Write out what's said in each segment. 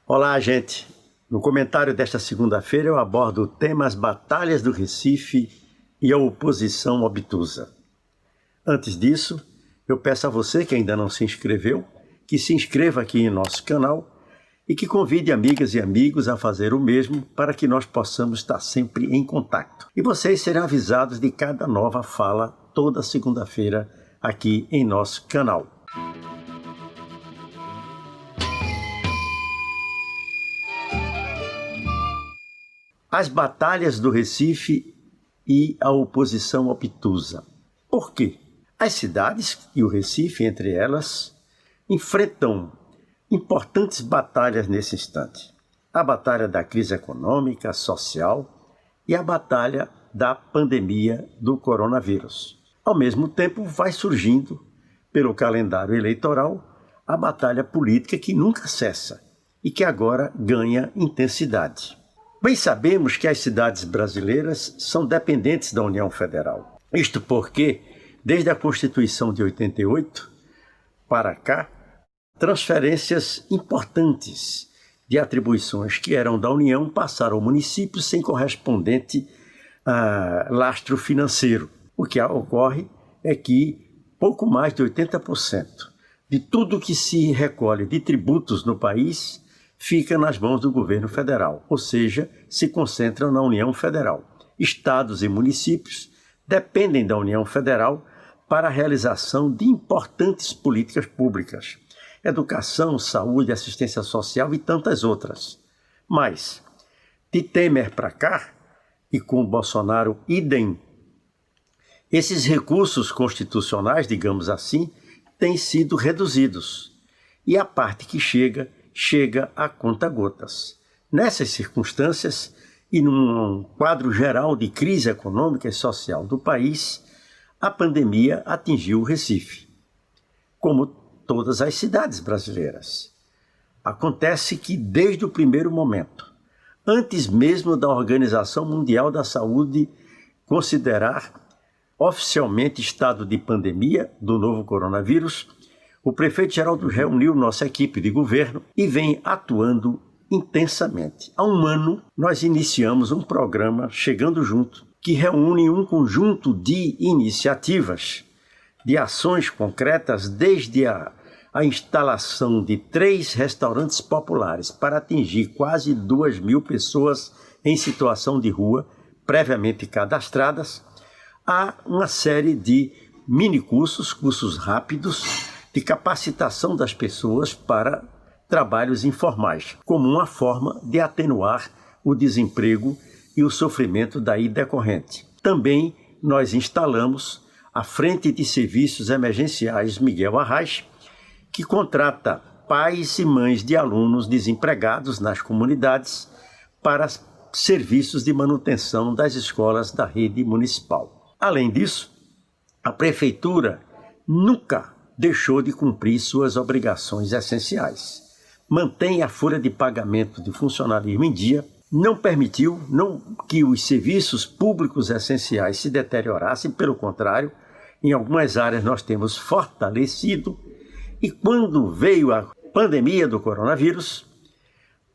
Olá, gente! No comentário desta segunda-feira eu abordo o tema As Batalhas do Recife e a Oposição Obtusa. Antes disso, eu peço a você que ainda não se inscreveu, que se inscreva aqui em nosso canal e que convide amigas e amigos a fazer o mesmo para que nós possamos estar sempre em contato. E vocês serão avisados de cada nova fala toda segunda-feira aqui em nosso canal. As batalhas do Recife e a oposição obtusa. Por quê? As cidades e o Recife, entre elas, enfrentam importantes batalhas nesse instante. A batalha da crise econômica, social e a batalha da pandemia do coronavírus. Ao mesmo tempo, vai surgindo, pelo calendário eleitoral, a batalha política que nunca cessa e que agora ganha intensidade. Bem sabemos que as cidades brasileiras são dependentes da União Federal. Isto porque, desde a Constituição de 88 para cá, transferências importantes de atribuições que eram da União passaram ao município sem correspondente lastro financeiro. O que ocorre é que pouco mais de 80% de tudo que se recolhe de tributos no país fica nas mãos do governo federal, ou seja, se concentram na União Federal. Estados e municípios dependem da União Federal para a realização de importantes políticas públicas, educação, saúde, assistência social e tantas outras. Mas, de Temer para cá, e com Bolsonaro idem, esses recursos constitucionais, digamos assim, têm sido reduzidos. E a parte que chega a conta-gotas. Nessas circunstâncias, e num quadro geral de crise econômica e social do país, a pandemia atingiu o Recife, como todas as cidades brasileiras. Acontece que, desde o primeiro momento, antes mesmo da Organização Mundial da Saúde considerar oficialmente estado de pandemia do novo coronavírus, o prefeito Geraldo reuniu nossa equipe de governo e vem atuando intensamente. Há um ano, nós iniciamos um programa Chegando Junto, que reúne um conjunto de iniciativas, de ações concretas, desde a instalação de 3 restaurantes populares para atingir quase 2.000 pessoas em situação de rua, previamente cadastradas, a uma série de minicursos, cursos rápidos, de capacitação das pessoas para trabalhos informais, como uma forma de atenuar o desemprego e o sofrimento daí decorrente. Também nós instalamos a Frente de Serviços Emergenciais Miguel Arraes, que contrata pais e mães de alunos desempregados nas comunidades para serviços de manutenção das escolas da rede municipal. Além disso, a Prefeitura nunca deixou de cumprir suas obrigações essenciais. Mantém a folha de pagamento de funcionalismo em dia, não permitiu que os serviços públicos essenciais se deteriorassem, pelo contrário, em algumas áreas nós temos fortalecido, e quando veio a pandemia do coronavírus,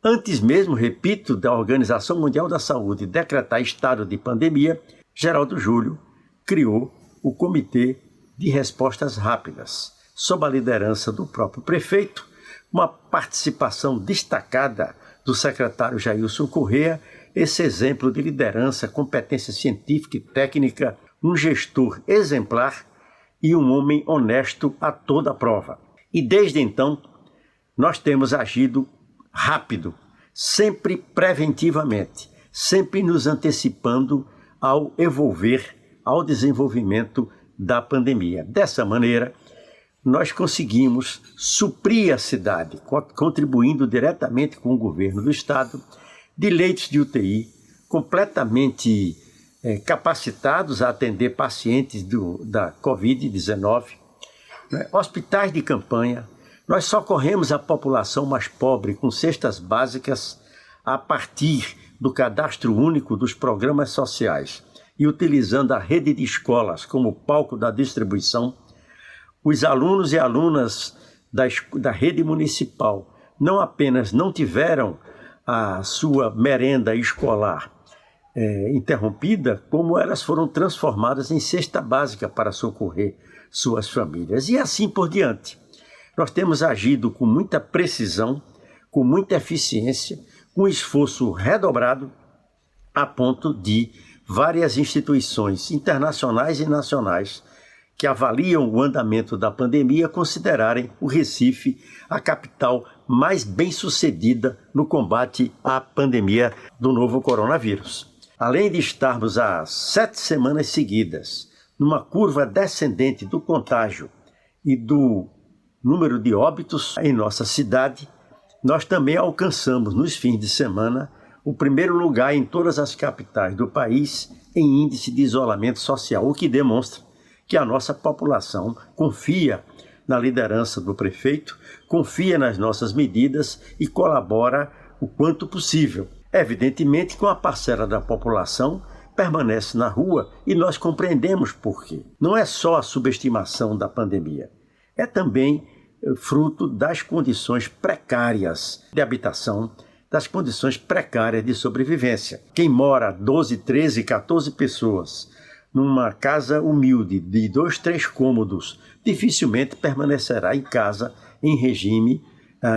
antes mesmo, repito, da Organização Mundial da Saúde decretar estado de pandemia, Geraldo Júlio criou o Comitê de Respostas Rápidas, sob a liderança do próprio prefeito, uma participação destacada do secretário Jailson Corrêa, esse exemplo de liderança, competência científica e técnica, um gestor exemplar e um homem honesto a toda prova. E desde então, nós temos agido rápido, sempre preventivamente, sempre nos antecipando ao desenvolvimento da pandemia. Dessa maneira, nós conseguimos suprir a cidade, contribuindo diretamente com o governo do estado, de leitos de UTI completamente capacitados a atender pacientes da Covid-19, né? Hospitais de campanha. Nós socorremos a população mais pobre com cestas básicas a partir do cadastro único dos programas sociais e utilizando a rede de escolas como palco da distribuição. Os alunos e alunas da rede municipal não apenas não tiveram a sua merenda escolar interrompida, como elas foram transformadas em cesta básica para socorrer suas famílias. E assim por diante. Nós temos agido com muita precisão, com muita eficiência, com esforço redobrado, a ponto de várias instituições internacionais e nacionais que avaliam o andamento da pandemia considerarem o Recife a capital mais bem-sucedida no combate à pandemia do novo coronavírus. Além de estarmos há 7 semanas seguidas numa curva descendente do contágio e do número de óbitos em nossa cidade, nós também alcançamos nos fins de semana o primeiro lugar em todas as capitais do país em índice de isolamento social, o que demonstra que a nossa população confia na liderança do prefeito, confia nas nossas medidas e colabora o quanto possível. Evidentemente, com a parcela da população permanece na rua e nós compreendemos por quê. Não é só a subestimação da pandemia, é também fruto das condições precárias de habitação, das condições precárias de sobrevivência. Quem mora 12, 13, 14 pessoas numa casa humilde de 2, 3 cômodos, dificilmente permanecerá em casa em regime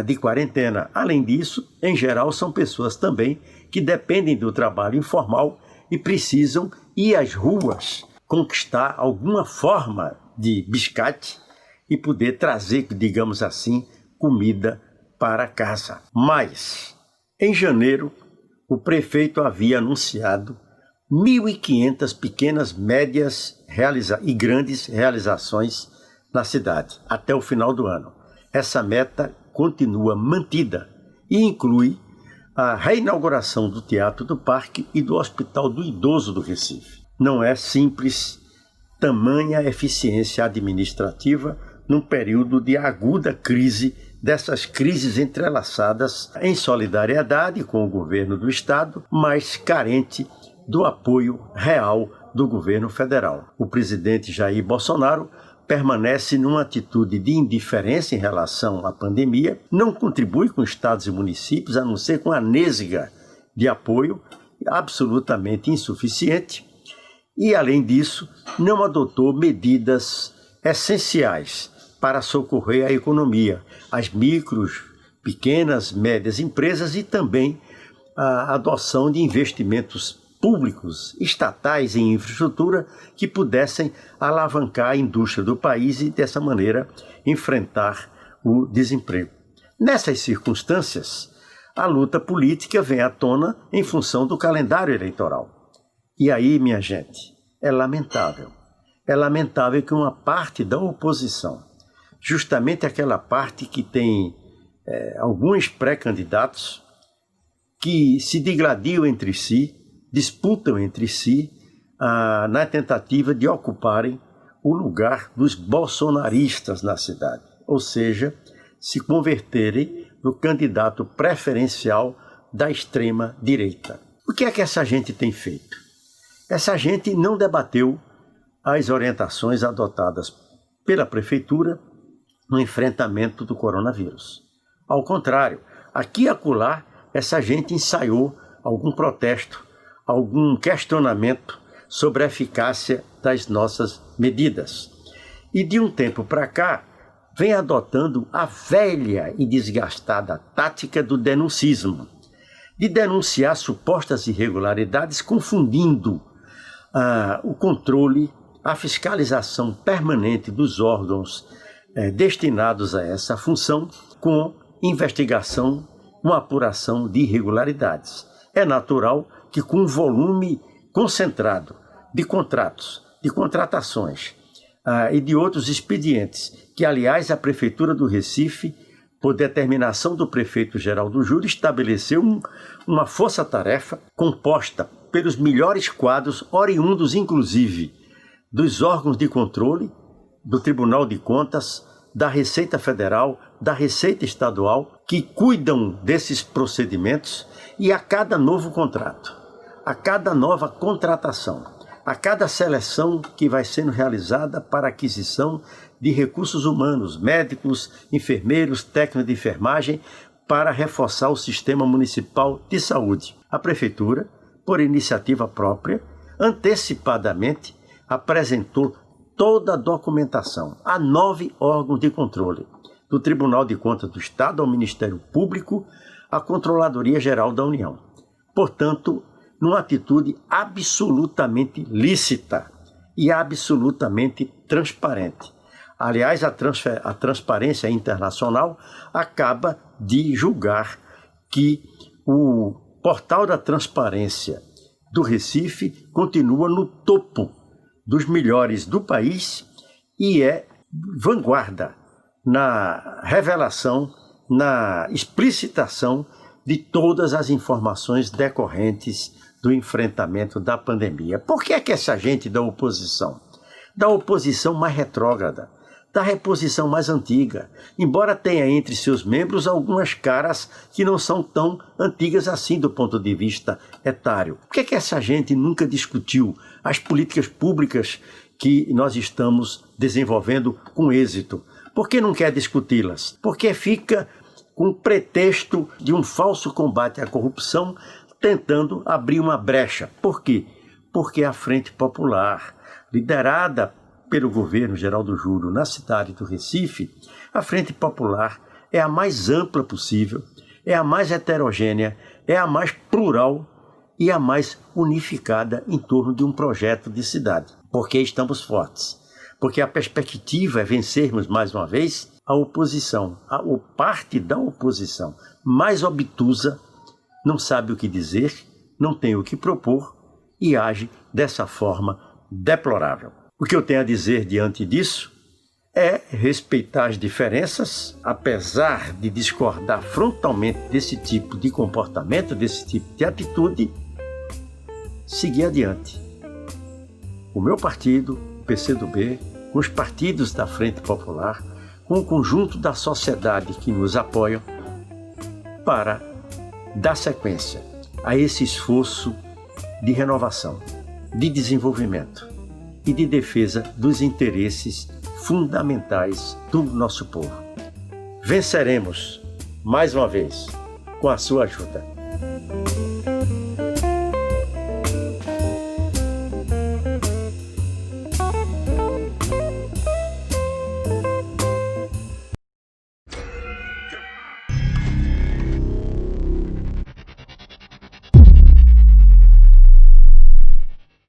de quarentena. Além disso, em geral, são pessoas também que dependem do trabalho informal e precisam ir às ruas conquistar alguma forma de biscate e poder trazer, digamos assim, comida para casa. Mas, em janeiro, o prefeito havia anunciado 1.500 pequenas, médias e grandes realizações na cidade até o final do ano. Essa meta continua mantida e inclui a reinauguração do Teatro do Parque e do Hospital do Idoso do Recife. Não é simples tamanha eficiência administrativa num período de aguda crise, dessas crises entrelaçadas em solidariedade com o governo do Estado, mas carente do apoio real do governo federal. O presidente Jair Bolsonaro permanece numa atitude de indiferença em relação à pandemia, não contribui com estados e municípios, a não ser com a nêsega de apoio, absolutamente insuficiente, e, além disso, não adotou medidas essenciais para socorrer a economia, as micros, pequenas, médias empresas e também a adoção de investimentos públicos, estatais em infraestrutura que pudessem alavancar a indústria do país e, dessa maneira, enfrentar o desemprego. Nessas circunstâncias, a luta política vem à tona em função do calendário eleitoral. E aí, minha gente, é lamentável. É lamentável que uma parte da oposição, justamente aquela parte que tem alguns pré-candidatos que se digladiam entre si, disputam entre si na tentativa de ocuparem o lugar dos bolsonaristas na cidade, ou seja, se converterem no candidato preferencial da extrema-direita. O que é que essa gente tem feito? Essa gente não debateu as orientações adotadas pela prefeitura no enfrentamento do coronavírus. Ao contrário, aqui e acolá, essa gente ensaiou algum protesto, algum questionamento sobre a eficácia das nossas medidas. E de um tempo para cá, vem adotando a velha e desgastada tática do denuncismo, de denunciar supostas irregularidades, confundindo o controle, a fiscalização permanente dos órgãos destinados a essa função com investigação, com apuração de irregularidades. É natural que com um volume concentrado de contratos, de contratações e de outros expedientes, que, aliás, a Prefeitura do Recife, por determinação do prefeito Geraldo Júlio, estabeleceu uma força-tarefa composta pelos melhores quadros, oriundos, inclusive, dos órgãos de controle, do Tribunal de Contas, da Receita Federal, da Receita Estadual, que cuidam desses procedimentos, e a cada novo contrato, a cada nova contratação, a cada seleção que vai sendo realizada para aquisição de recursos humanos, médicos, enfermeiros, técnicos de enfermagem, para reforçar o sistema municipal de saúde. A Prefeitura, por iniciativa própria, antecipadamente apresentou toda a documentação a 9 órgãos de controle, do Tribunal de Contas do Estado ao Ministério Público, à Controladoria Geral da União. Portanto, numa atitude absolutamente lícita e absolutamente transparente. Aliás, a Transparência Internacional acaba de julgar que o Portal da Transparência do Recife continua no topo dos melhores do país e é vanguarda na revelação, na explicitação de todas as informações decorrentes do enfrentamento da pandemia. Por que é que essa gente da oposição mais retrógrada, da reposição mais antiga, embora tenha entre seus membros algumas caras que não são tão antigas assim do ponto de vista etário. Por que é que essa gente nunca discutiu as políticas públicas que nós estamos desenvolvendo com êxito? Por que não quer discuti-las? Porque fica com o pretexto de um falso combate à corrupção, tentando abrir uma brecha. Por quê? Porque a Frente Popular, liderada pelo governo Geraldo Júlio na cidade do Recife, a Frente Popular é a mais ampla possível, é a mais heterogênea, é a mais plural e a mais unificada em torno de um projeto de cidade. Porque estamos fortes. Porque a perspectiva é vencermos mais uma vez a oposição, ou parte da oposição mais obtusa, não sabe o que dizer, não tem o que propor e age dessa forma deplorável. O que eu tenho a dizer diante disso é respeitar as diferenças, apesar de discordar frontalmente desse tipo de comportamento, desse tipo de atitude, seguir adiante. O meu partido, o PCdoB, com os partidos da Frente Popular, com o conjunto da sociedade que nos apoiam, para dar sequência a esse esforço de renovação, de desenvolvimento e de defesa dos interesses fundamentais do nosso povo. Venceremos, mais uma vez, com a sua ajuda.